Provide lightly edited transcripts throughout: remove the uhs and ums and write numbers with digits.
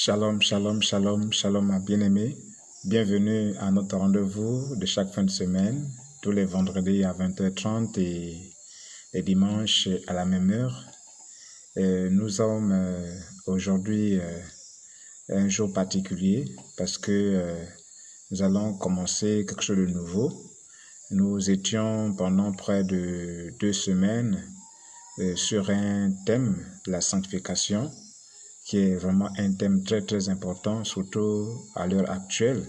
Shalom, shalom, shalom, shalom à bien-aimés. Bienvenue à notre rendez-vous de chaque fin de semaine, tous les vendredis à 20h30 et les dimanches à la même heure. Nous sommes aujourd'hui un jour particulier parce que nous allons commencer quelque chose de nouveau. Nous étions pendant près de 2 semaines sur un thème, la sanctification, qui est vraiment un thème très très important, surtout à l'heure actuelle,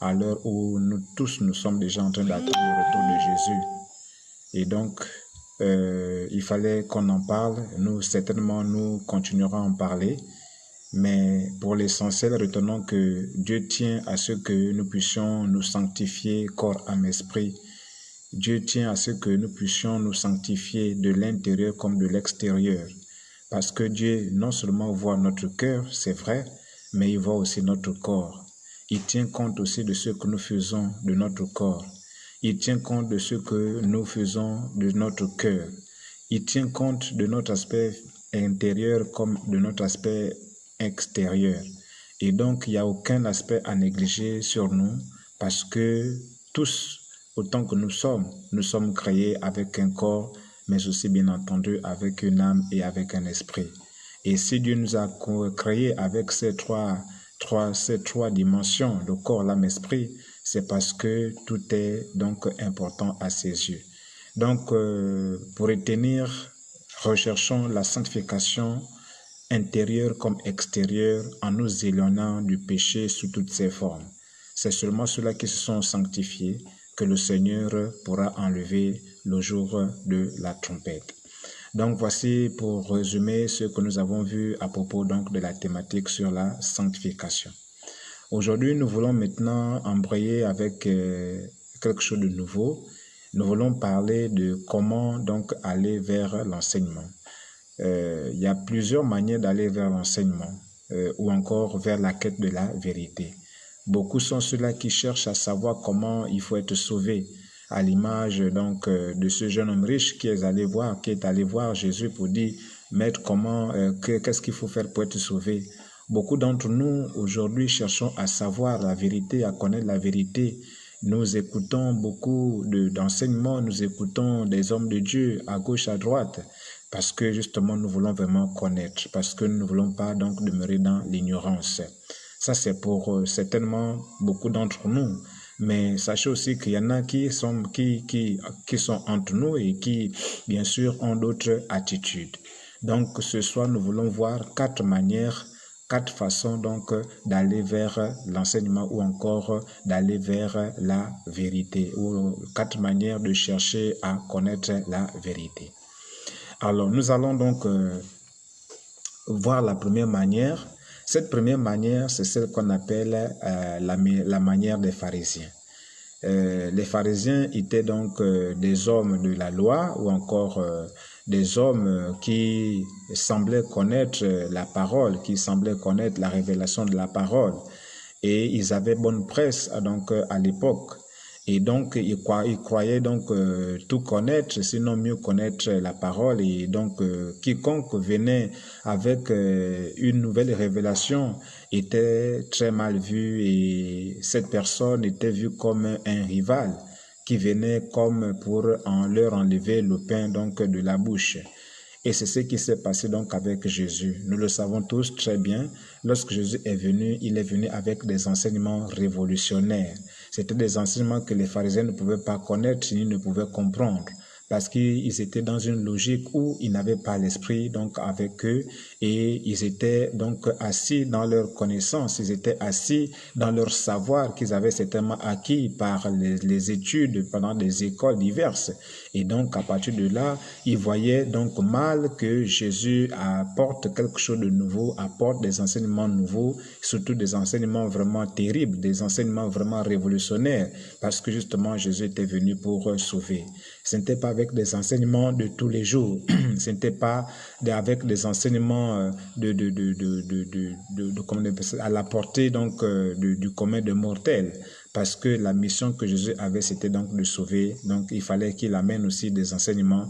à l'heure où nous tous nous sommes déjà en train d'attendre le retour de Jésus. Et donc, il fallait qu'on en parle. Nous continuerons à en parler. Mais pour l'essentiel, retenons que Dieu tient à ce que nous puissions nous sanctifier corps, âme, esprit. Dieu tient à ce que nous puissions nous sanctifier de l'intérieur comme de l'extérieur. Parce que Dieu non seulement voit notre cœur, c'est vrai, mais il voit aussi notre corps. Il tient compte aussi de ce que nous faisons de notre corps. Il tient compte de ce que nous faisons de notre cœur. Il tient compte de notre aspect intérieur comme de notre aspect extérieur. Et donc, il n'y a aucun aspect à négliger sur nous parce que tous, autant que nous sommes créés avec un corps, mais aussi bien entendu avec une âme et avec un esprit. Et si Dieu nous a créés avec ces trois dimensions, le corps, l'âme, l'esprit, c'est parce que tout est donc important à ses yeux. Donc, pour retenir, recherchons la sanctification intérieure comme extérieure en nous éloignant du péché sous toutes ses formes. C'est seulement ceux-là qui se sont sanctifiés que le Seigneur pourra enlever le jour de la trompette. Donc voici pour résumer ce que nous avons vu à propos donc de la thématique sur la sanctification. Aujourd'hui, nous voulons maintenant embrayer avec quelque chose de nouveau. Nous voulons parler de comment donc aller vers l'enseignement. Il y a plusieurs manières d'aller vers l'enseignement ou encore vers la quête de la vérité. Beaucoup sont ceux-là qui cherchent à savoir comment il faut être sauvé, à l'image donc de ce jeune homme riche qui est allé voir Jésus pour dire « Maître, qu'est-ce qu'il faut faire pour être sauvé ?» Beaucoup d'entre nous aujourd'hui cherchons à savoir la vérité, à connaître la vérité. Nous écoutons beaucoup d'enseignements, nous écoutons des hommes de Dieu à gauche, à droite, parce que justement nous voulons vraiment connaître, parce que nous ne voulons pas donc demeurer dans l'ignorance. Ça, c'est pour certainement beaucoup d'entre nous. Mais sachez aussi qu'il y en a qui sont entre nous et qui, bien sûr, ont d'autres attitudes. Donc, ce soir, nous voulons voir 4 façons donc d'aller vers l'enseignement ou encore d'aller vers la vérité, ou 4 manières de chercher à connaître la vérité. Alors, nous allons donc voir la première manière. Cette première manière, c'est celle qu'on appelle la manière des pharisiens. Les pharisiens étaient donc des hommes de la loi ou encore des hommes qui semblaient connaître la parole, qui semblaient connaître la révélation de la parole. Et ils avaient bonne presse donc à l'époque. Et donc, ils croyaient donc tout connaître, sinon mieux connaître la parole. Et donc, quiconque venait avec une nouvelle révélation était très mal vu et cette personne était vue comme un rival qui venait comme pour leur enlever le pain donc de la bouche. Et c'est ce qui s'est passé donc avec Jésus. Nous le savons tous très bien. Lorsque Jésus est venu, il est venu avec des enseignements révolutionnaires. C'était des enseignements que les pharisiens ne pouvaient pas connaître ni ne pouvaient comprendre. Parce qu'ils étaient dans une logique où ils n'avaient pas l'esprit donc avec eux et ils étaient donc assis dans leur connaissance, ils étaient assis dans leur savoir qu'ils avaient certainement acquis par les études pendant des écoles diverses. Et donc à partir de là, ils voyaient donc mal que Jésus apporte quelque chose de nouveau, apporte des enseignements nouveaux, surtout des enseignements vraiment terribles, des enseignements vraiment révolutionnaires, parce que justement Jésus était venu pour sauver. Ce n'était pas avec des enseignements de tous les jours. Ce n'était pas avec des enseignements à la portée donc du commun des mortels. parce que la mission que Jésus avait, c'était donc de sauver. Donc, il fallait qu'il amène aussi des enseignements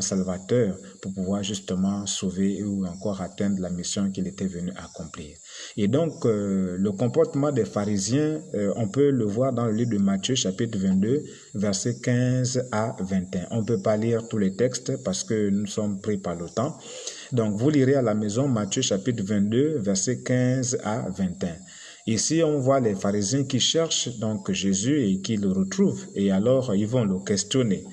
salvateurs pour pouvoir justement sauver ou encore atteindre la mission qu'il était venu accomplir. Et donc, le comportement des pharisiens, on peut le voir dans le livre de Matthieu, chapitre 22, versets 15 à 21. On ne peut pas lire tous les textes parce que nous sommes pris par le temps. Donc, vous lirez à la maison Matthieu, chapitre 22, versets 15 à 21. Ici, on voit les pharisiens qui cherchent donc Jésus et qui le retrouvent. Et alors, ils vont le questionner.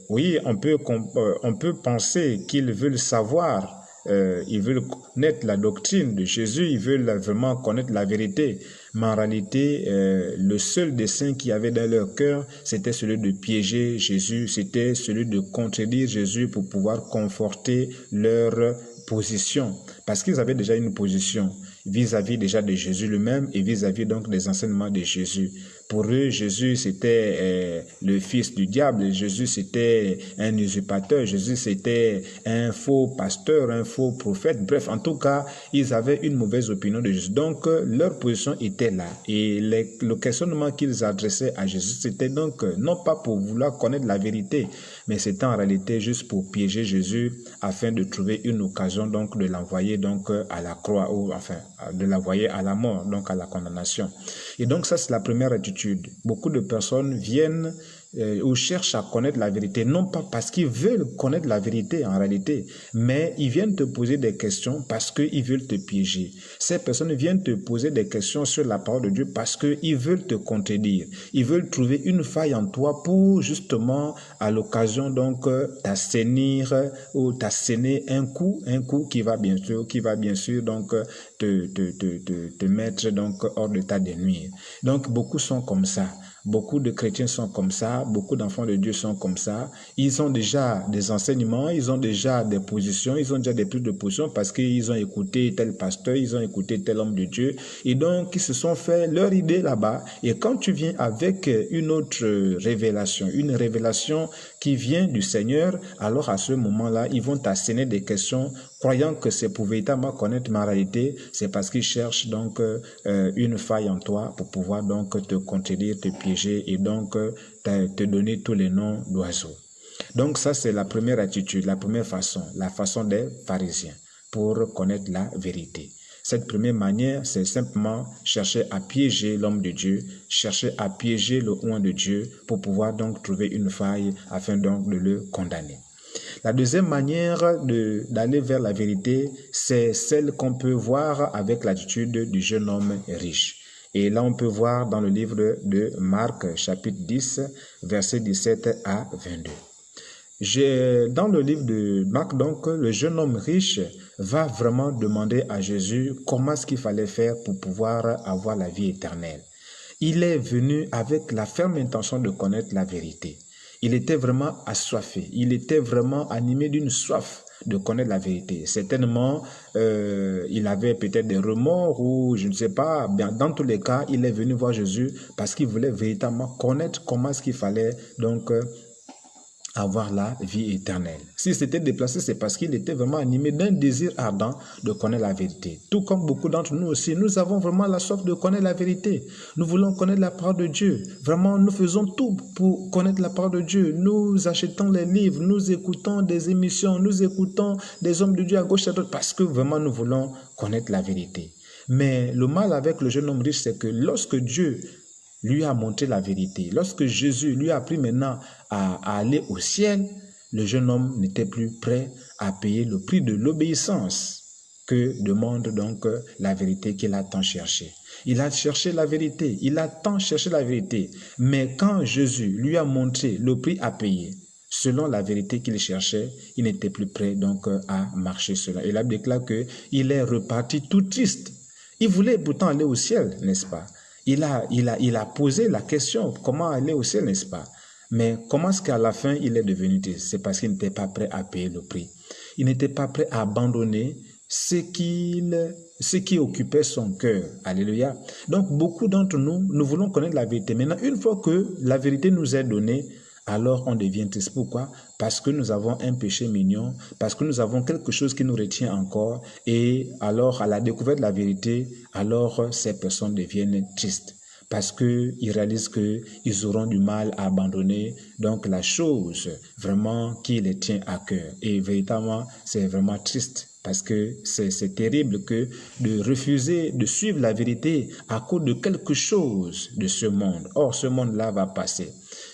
Oui, on peut penser qu'ils veulent savoir. Ils veulent connaître la doctrine de Jésus, ils veulent vraiment connaître la vérité. Mais en réalité, le seul dessein qu'il y avait dans leur cœur, c'était celui de piéger Jésus, c'était celui de contredire Jésus pour pouvoir conforter leur position. Parce qu'ils avaient déjà une position vis-à-vis déjà de Jésus lui-même et vis-à-vis donc des enseignements de Jésus. Pour eux, Jésus, c'était le fils du diable. Jésus, c'était un usurpateur. Jésus, c'était un faux pasteur, un faux prophète. Bref, en tout cas, ils avaient une mauvaise opinion de Jésus. Donc, leur position était là. Et le questionnement qu'ils adressaient à Jésus, c'était donc non pas pour vouloir connaître la vérité, mais c'était en réalité juste pour piéger Jésus afin de trouver une occasion donc de l'envoyer donc à la croix ou enfin de l'envoyer à la mort, donc à la condamnation. Et donc ça, c'est la première attitude. Beaucoup de personnes viennent ou cherchent à connaître la vérité, non pas parce qu'ils veulent connaître la vérité en réalité, mais ils viennent te poser des questions parce qu'ils veulent te piéger. Ces personnes viennent te poser des questions sur la parole de Dieu parce qu'ils veulent te contredire. Ils veulent trouver une faille en toi pour justement, à l'occasion donc, t'assainir ou t'asséner un coup qui va bien sûr donc te mettre donc hors d'état de nuire. Donc beaucoup sont comme ça. Beaucoup de chrétiens sont comme ça, beaucoup d'enfants de Dieu sont comme ça. Ils ont déjà des enseignements, ils ont déjà des positions, ils ont déjà des prises de position parce qu'ils ont écouté tel pasteur, ils ont écouté tel homme de Dieu. Et donc, ils se sont fait leur idée là-bas. Et quand tu viens avec une autre révélation, une révélation qui vient du Seigneur, alors à ce moment-là, ils vont t'asséner des questions croyant que c'est pour véritablement connaître ma réalité, c'est parce qu'ils cherchent donc une faille en toi pour pouvoir donc te contredire, te piéger et donc te donner tous les noms d'oiseaux. Donc ça, c'est la première attitude, la première façon, la façon des pharisiens pour connaître la vérité. Cette première manière, c'est simplement chercher à piéger l'homme de Dieu, chercher à piéger le oint de Dieu pour pouvoir donc trouver une faille afin donc de le condamner. La deuxième manière d'aller vers la vérité, c'est celle qu'on peut voir avec l'attitude du jeune homme riche. Et là, on peut voir dans le livre de Marc, chapitre 10, versets 17 à 22. Dans le livre de Marc, donc, le jeune homme riche va vraiment demander à Jésus comment est-ce qu'il fallait faire pour pouvoir avoir la vie éternelle. Il est venu avec la ferme intention de connaître la vérité. Il était vraiment assoiffé, il était vraiment animé d'une soif de connaître la vérité. Certainement, il avait peut-être des remords ou je ne sais pas. Bien, dans tous les cas, il est venu voir Jésus parce qu'il voulait véritablement connaître comment est-ce qu'il fallait donc avoir la vie éternelle. S'il s'était déplacé, c'est parce qu'il était vraiment animé d'un désir ardent de connaître la vérité. Tout comme beaucoup d'entre nous aussi, nous avons vraiment la soif de connaître la vérité. Nous voulons connaître la parole de Dieu. Vraiment, nous faisons tout pour connaître la parole de Dieu. Nous achetons les livres, nous écoutons des émissions, nous écoutons des hommes de Dieu à gauche et à droite parce que vraiment nous voulons connaître la vérité. Mais le mal avec le jeune homme riche, c'est que lorsque Dieu lui a montré la vérité, lorsque Jésus lui a appris maintenant à aller au ciel, le jeune homme n'était plus prêt à payer le prix de l'obéissance que demande donc la vérité qu'il a tant cherché. Il a cherché la vérité, il a tant cherché la vérité, mais quand Jésus lui a montré le prix à payer, selon la vérité qu'il cherchait, il n'était plus prêt donc à marcher selon. Il a déclaré qu'il est reparti tout triste. Il voulait pourtant aller au ciel, n'est-ce pas? Il a posé la question, comment aller au ciel, n'est-ce pas? Mais comment est-ce qu'à la fin, il est devenu triste? C'est parce qu'il n'était pas prêt à payer le prix. Il n'était pas prêt à abandonner ce qui occupait son cœur. Alléluia. Donc, beaucoup d'entre nous, nous voulons connaître la vérité. Maintenant, une fois que la vérité nous est donnée, alors on devient triste. Pourquoi? Parce que nous avons un péché mignon, parce que nous avons quelque chose qui nous retient encore, et alors à la découverte de la vérité, alors ces personnes deviennent tristes. parce qu'ils réalisent qu'ils auront du mal à abandonner donc la chose vraiment qui les tient à cœur. Et véritablement, c'est vraiment triste parce que c'est terrible que de refuser de suivre la vérité à cause de quelque chose de ce monde. Or, ce monde-là va passer.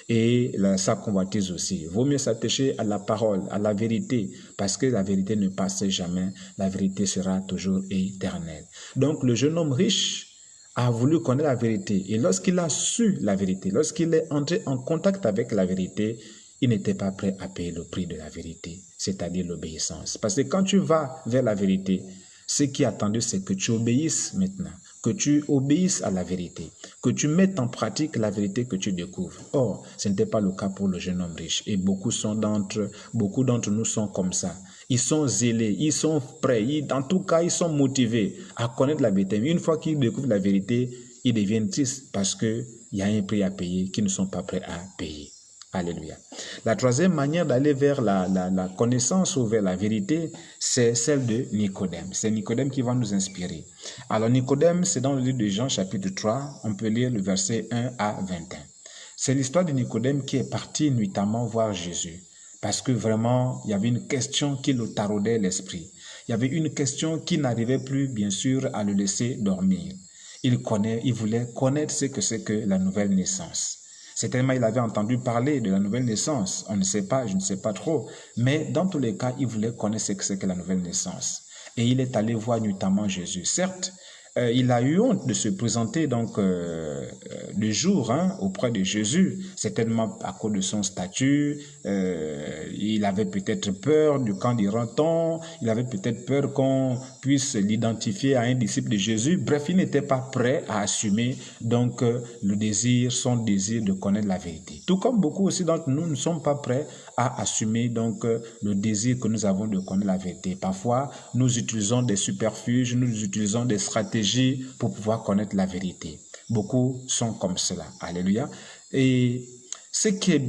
Et sa convoitise aussi. Vaut mieux s'attacher à la parole, à la vérité, parce que la vérité ne passe jamais. La vérité sera toujours éternelle. Donc, le jeune homme riche a voulu connaître la vérité. Et lorsqu'il a su la vérité, lorsqu'il est entré en contact avec la vérité, il n'était pas prêt à payer le prix de la vérité, c'est-à-dire l'obéissance. Parce que quand tu vas vers la vérité, ce qui est attendu, c'est que tu obéisses maintenant, que tu obéisses à la vérité, que tu mettes en pratique la vérité que tu découvres. Or, ce n'était pas le cas pour le jeune homme riche. Et beaucoup d'entre nous sont comme ça. Ils sont zélés, ils sont prêts, en tout cas, ils sont motivés à connaître la vérité. Mais une fois qu'ils découvrent la vérité, ils deviennent tristes parce qu'il y a un prix à payer qu'ils ne sont pas prêts à payer. Alléluia. La troisième manière d'aller vers la connaissance ou vers la vérité, c'est celle de Nicodème. C'est Nicodème qui va nous inspirer. Alors Nicodème, c'est dans le livre de Jean chapitre 3, on peut lire le verset 1 à 21. C'est l'histoire de Nicodème qui est parti nuitamment voir Jésus. Parce que vraiment, il y avait une question qui le taraudait l'esprit. Il y avait une question qui n'arrivait plus, bien sûr, à le laisser dormir. Il voulait connaître ce que c'est que la nouvelle naissance. Certainement, il avait entendu parler de la nouvelle naissance. On ne sait pas, je ne sais pas trop. Mais dans tous les cas, il voulait connaître ce que c'est que la nouvelle naissance. Et il est allé voir notamment Jésus. Certes, il a eu honte de se présenter donc le jour auprès de Jésus, certainement à cause de son statut. Il avait peut-être peur du camp d'Iranton, il avait peut-être peur qu'on puisse l'identifier à un disciple de Jésus. Bref, il n'était pas prêt à assumer donc son désir de connaître la vérité. Tout comme beaucoup aussi d'entre nous ne sommes pas prêts à assumer donc le désir que nous avons de connaître la vérité. Parfois, nous utilisons des subterfuges, nous utilisons des stratégies pour pouvoir connaître la vérité. Beaucoup sont comme cela. Alléluia. Et ce qui est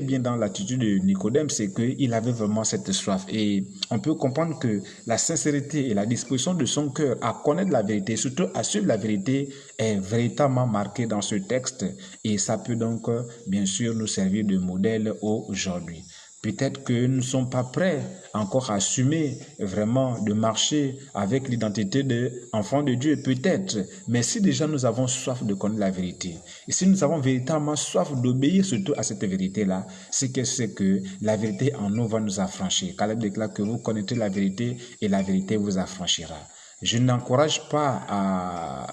bien dans l'attitude de Nicodème, c'est qu'il avait vraiment cette soif. Et on peut comprendre que la sincérité et la disposition de son cœur à connaître la vérité, surtout à suivre la vérité, est véritablement marquée dans ce texte. Et ça peut donc, bien sûr, nous servir de modèle aujourd'hui. Peut-être que nous ne sommes pas prêts encore à assumer vraiment de marcher avec l'identité d'enfant de Dieu, peut-être. Mais si déjà nous avons soif de connaître la vérité, et si nous avons véritablement soif d'obéir surtout à cette vérité-là, c'est que la vérité en nous va nous affranchir. Caleb déclare que vous connaîtrez la vérité et la vérité vous affranchira. Je n'encourage pas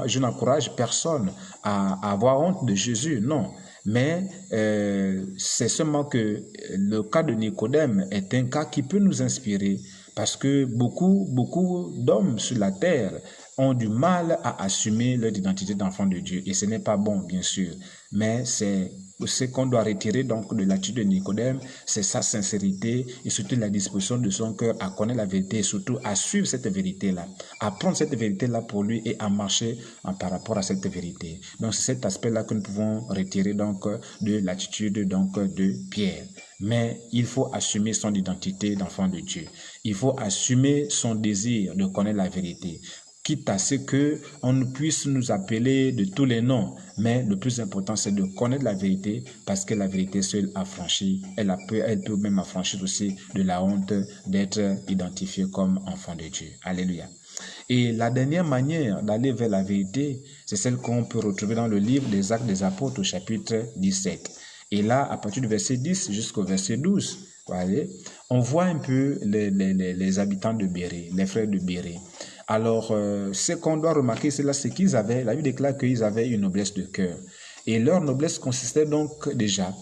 je n'encourage personne à avoir honte de Jésus, non. Mais c'est seulement que le cas de Nicodème est un cas qui peut nous inspirer parce que beaucoup d'hommes sur la terre ont du mal à assumer leur identité d'enfant de Dieu. Et ce n'est pas bon, bien sûr, mais c'est ce qu'on doit retirer donc de l'attitude de Nicodème, c'est sa sincérité et surtout la disposition de son cœur à connaître la vérité et surtout à suivre cette vérité-là, à prendre cette vérité-là pour lui et à marcher par rapport à cette vérité. Donc c'est cet aspect-là que nous pouvons retirer donc de l'attitude donc de Pierre. Mais il faut assumer son identité d'enfant de Dieu. Il faut assumer son désir de connaître la vérité. Quitte à ce qu'on puisse nous appeler de tous les noms. Mais le plus important, c'est de connaître la vérité parce que la vérité seule affranchit. Elle peut même affranchir aussi de la honte d'être identifié comme enfant de Dieu. Alléluia. Et la dernière manière d'aller vers la vérité, c'est celle qu'on peut retrouver dans le livre des Actes des Apôtres au chapitre 17. Et là, à partir du verset 10 jusqu'au verset 12, on voit un peu les habitants de Bérée, les frères de Bérée. Alors, ce qu'on doit remarquer, c'est qu'ils avaient, la Bible déclare qu'ils avaient une noblesse de cœur. Et leur noblesse consistait donc déjà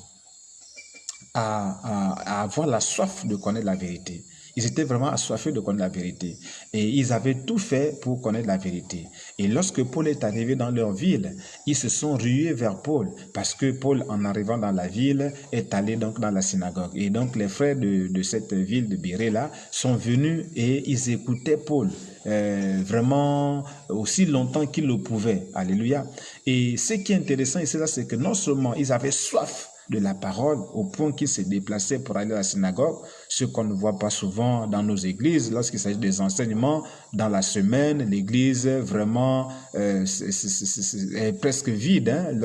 à avoir la soif de connaître la vérité. Ils étaient vraiment assoiffés de connaître la vérité. Et ils avaient tout fait pour connaître la vérité. Et lorsque Paul est arrivé dans leur ville, ils se sont rués vers Paul. Parce que Paul, en arrivant dans la ville, est allé donc dans la synagogue. Et donc les frères de cette ville de Bérée-là sont venus et ils écoutaient Paul. Vraiment aussi longtemps qu'ils le pouvaient. Alléluia. Et ce qui est intéressant ici, c'est que non seulement ils avaient soif de la parole au point qu'ils se déplaçaient pour aller à la synagogue, ce qu'on ne voit pas souvent dans nos églises. Lorsqu'il s'agit des enseignements dans la semaine, l'église vraiment est presque vide. Hein?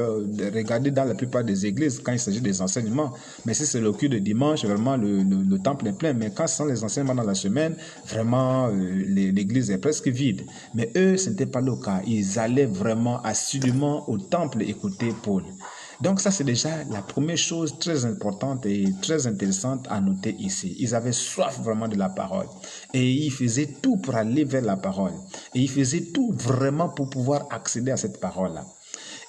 Regardez dans la plupart des églises quand il s'agit des enseignements. Mais si c'est le culte de dimanche, vraiment le temple est plein. Mais quand ce sont les enseignements dans la semaine, vraiment l'église est presque vide. Mais eux, ce n'était pas le cas. Ils allaient vraiment assidûment au temple écouter Paul. Donc ça, c'est déjà la première chose très importante et très intéressante à noter ici. Ils avaient soif vraiment de la parole et ils faisaient tout pour aller vers la parole. Et ils faisaient tout vraiment pour pouvoir accéder à cette parole-là.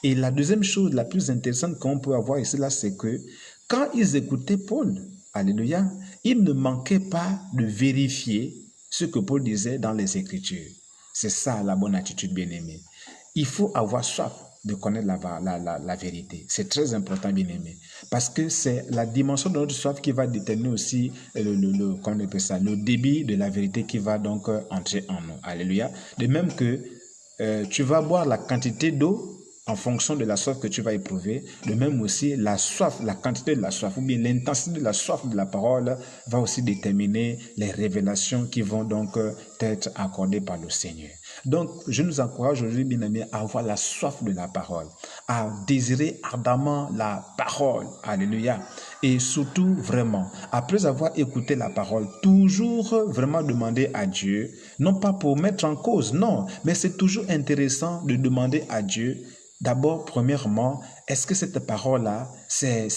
Et la deuxième chose la plus intéressante qu'on peut avoir ici, là, c'est que quand ils écoutaient Paul, alléluia, ils ne manquaient pas de vérifier ce que Paul disait dans les Écritures. C'est ça la bonne attitude, bien-aimé. Il faut avoir soif de connaître la vérité. C'est très important, bien-aimé. Parce que c'est la dimension de notre soif qui va déterminer aussi le débit de la vérité qui va donc entrer en nous. Alléluia. De même que tu vas boire la quantité d'eau en fonction de la soif que tu vas éprouver, de même aussi la soif, la quantité de la soif ou bien l'intensité de la soif de la parole va aussi déterminer les révélations qui vont donc être accordées par le Seigneur. Donc, je nous encourage aujourd'hui, bien aimés, à avoir la soif de la parole, à désirer ardemment la parole, alléluia, et surtout vraiment, après avoir écouté la parole, toujours vraiment demander à Dieu, non pas pour mettre en cause, non, mais c'est toujours intéressant de demander à Dieu. D'abord, premièrement, est-ce que cette parole-là, c'est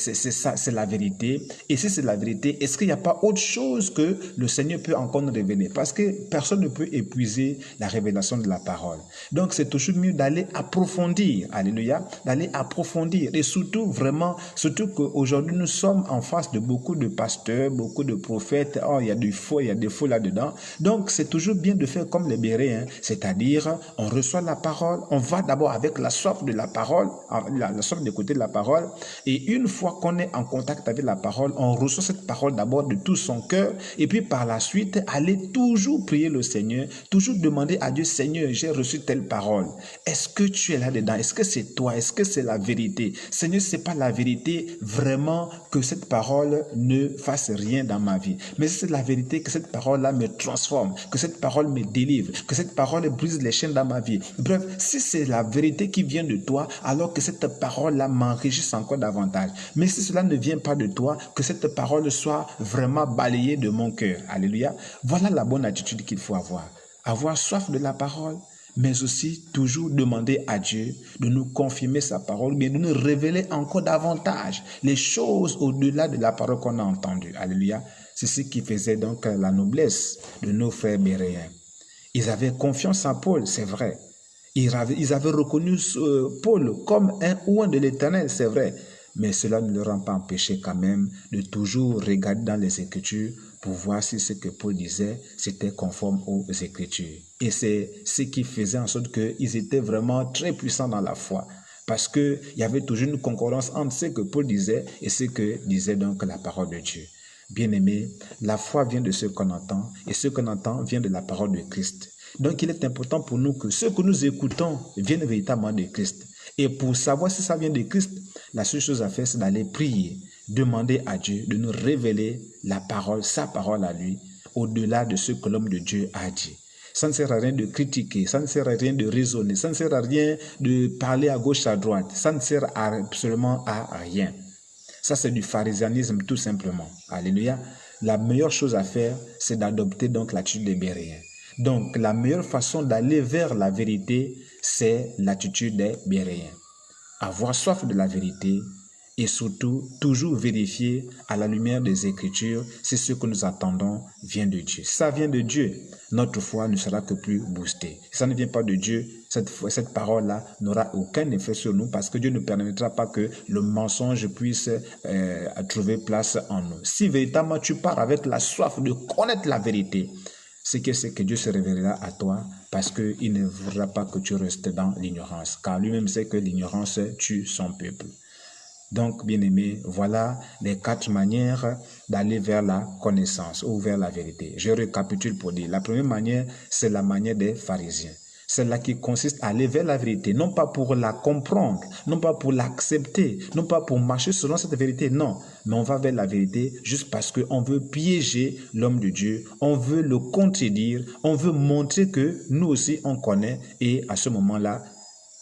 la vérité? Et si c'est la vérité, est-ce qu'il n'y a pas autre chose que le Seigneur peut encore nous révéler? Parce que personne ne peut épuiser la révélation de la parole. Donc, c'est toujours mieux d'aller approfondir, alléluia, d'aller approfondir. Et surtout, vraiment, surtout qu'aujourd'hui, nous sommes en face de beaucoup de pasteurs, beaucoup de prophètes. Oh, il y a des faux là-dedans. Donc, c'est toujours bien de faire comme les Béréens, c'est-à-dire, on reçoit la parole, on va d'abord avec la soif de la parole, la soif d'écouter la parole, et une fois qu'on est en contact avec la parole, on reçoit cette parole d'abord de tout son cœur, et puis par la suite, aller toujours prier le Seigneur, toujours demander à Dieu, Seigneur, j'ai reçu telle parole. Est-ce que tu es là-dedans? Est-ce que c'est toi? Est-ce que c'est la vérité? Seigneur, si ce n'est pas la vérité, vraiment que cette parole ne fasse rien dans ma vie. Mais si c'est la vérité, que cette parole-là me transforme, que cette parole me délivre, que cette parole brise les chaînes dans ma vie. Bref, si c'est la vérité qui vient de toi, alors que cette parole-là m'enrichisse encore davantage. Mais si cela ne vient pas de toi, que cette parole soit vraiment balayée de mon cœur. Alléluia. Voilà la bonne attitude qu'il faut avoir. Avoir soif de la parole, mais aussi toujours demander à Dieu de nous confirmer sa parole, mais de nous révéler encore davantage les choses au-delà de la parole qu'on a entendue. Alléluia. C'est ce qui faisait donc la noblesse de nos frères béréens. Ils avaient confiance en Paul, c'est vrai. Ils avaient reconnu Paul comme un oint de l'Éternel, c'est vrai. Mais cela ne leur a pas empêché quand même de toujours regarder dans les Écritures pour voir si ce que Paul disait, c'était conforme aux Écritures. Et c'est ce qui faisait en sorte qu'ils étaient vraiment très puissants dans la foi. Parce qu'il y avait toujours une concordance entre ce que Paul disait et ce que disait donc la parole de Dieu. Bien-aimés, la foi vient de ce qu'on entend et ce qu'on entend vient de la parole de Christ. Donc, il est important pour nous que ce que nous écoutons vienne véritablement de Christ. Et pour savoir si ça vient de Christ, la seule chose à faire, c'est d'aller prier, demander à Dieu de nous révéler la parole, sa parole à lui, au-delà de ce que l'homme de Dieu a dit. Ça ne sert à rien de critiquer, ça ne sert à rien de raisonner, ça ne sert à rien de parler à gauche, à droite. Ça ne sert absolument à rien. Ça, c'est du pharisianisme tout simplement. Alléluia. La meilleure chose à faire, c'est d'adopter donc l'attitude des Béréens. Donc, la meilleure façon d'aller vers la vérité, c'est l'attitude des Béréens. Avoir soif de la vérité et surtout, toujours vérifier à la lumière des Écritures si ce que nous attendons vient de Dieu. Si ça vient de Dieu, notre foi ne sera que plus boostée. Si ça ne vient pas de Dieu, cette parole-là n'aura aucun effet sur nous parce que Dieu ne permettra pas que le mensonge puisse trouver place en nous. Si véritablement tu pars avec la soif de connaître la vérité, c'est que Dieu se révélera à toi parce qu'il ne voudra pas que tu restes dans l'ignorance, car lui-même sait que l'ignorance tue son peuple. Donc, bien-aimés, voilà les 4 manières d'aller vers la connaissance ou vers la vérité. Je récapitule pour dire, la première manière, c'est la manière des pharisiens. Celle-là qui consiste à aller vers la vérité, non pas pour la comprendre, non pas pour l'accepter, non pas pour marcher selon cette vérité, non. Mais on va vers la vérité juste parce qu'on veut piéger l'homme de Dieu, on veut le contredire, on veut montrer que nous aussi on connaît, et à ce moment-là,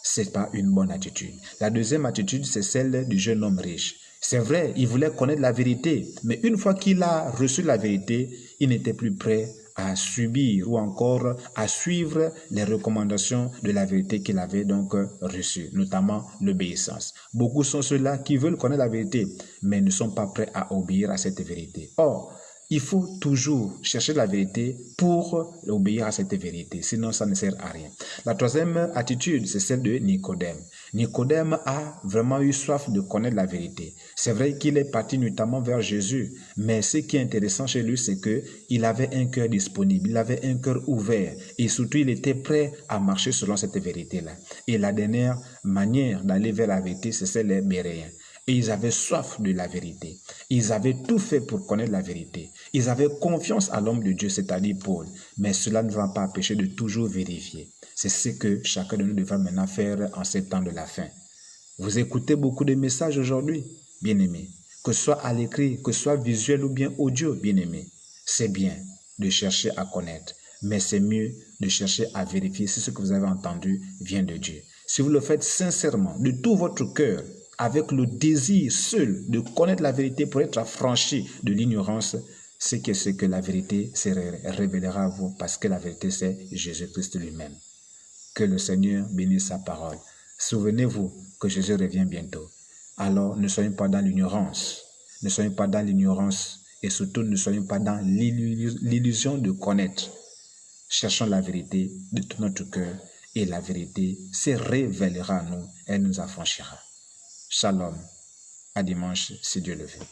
c'est pas une bonne attitude. La deuxième attitude, c'est celle du jeune homme riche. C'est vrai, il voulait connaître la vérité, mais une fois qu'il a reçu la vérité, il n'était plus prêt à subir ou encore à suivre les recommandations de la vérité qu'il avait donc reçue, notamment l'obéissance. Beaucoup sont ceux-là qui veulent connaître la vérité, mais ne sont pas prêts à obéir à cette vérité. Or, il faut toujours chercher la vérité pour obéir à cette vérité, sinon ça ne sert à rien. La troisième attitude, c'est celle de Nicodème. Nicodème a vraiment eu soif de connaître la vérité. C'est vrai qu'il est parti notamment vers Jésus, mais ce qui est intéressant chez lui, c'est qu'il avait un cœur disponible, il avait un cœur ouvert et surtout il était prêt à marcher selon cette vérité-là. Et la dernière manière d'aller vers la vérité, c'est celle des Béréens. Et ils avaient soif de la vérité. Ils avaient tout fait pour connaître la vérité. Ils avaient confiance à l'homme de Dieu, c'est-à-dire Paul. Mais cela ne va pas empêcher de toujours vérifier. C'est ce que chacun de nous devra maintenant faire en ces temps de la fin. Vous écoutez beaucoup de messages aujourd'hui, bien-aimés. Que ce soit à l'écrit, que ce soit visuel ou bien audio, bien-aimés. C'est bien de chercher à connaître. Mais c'est mieux de chercher à vérifier si ce que vous avez entendu vient de Dieu. Si vous le faites sincèrement, de tout votre cœur, avec le désir seul de connaître la vérité pour être affranchi de l'ignorance, c'est que la vérité se révélera à vous, parce que la vérité c'est Jésus-Christ lui-même. Que le Seigneur bénisse sa parole. Souvenez-vous que Jésus revient bientôt. Alors ne soyons pas dans l'ignorance. Ne soyons pas dans l'ignorance et surtout ne soyons pas dans l'illusion de connaître. Cherchons la vérité de tout notre cœur et la vérité se révélera à nous et nous affranchira. Shalom. À dimanche si Dieu le veut.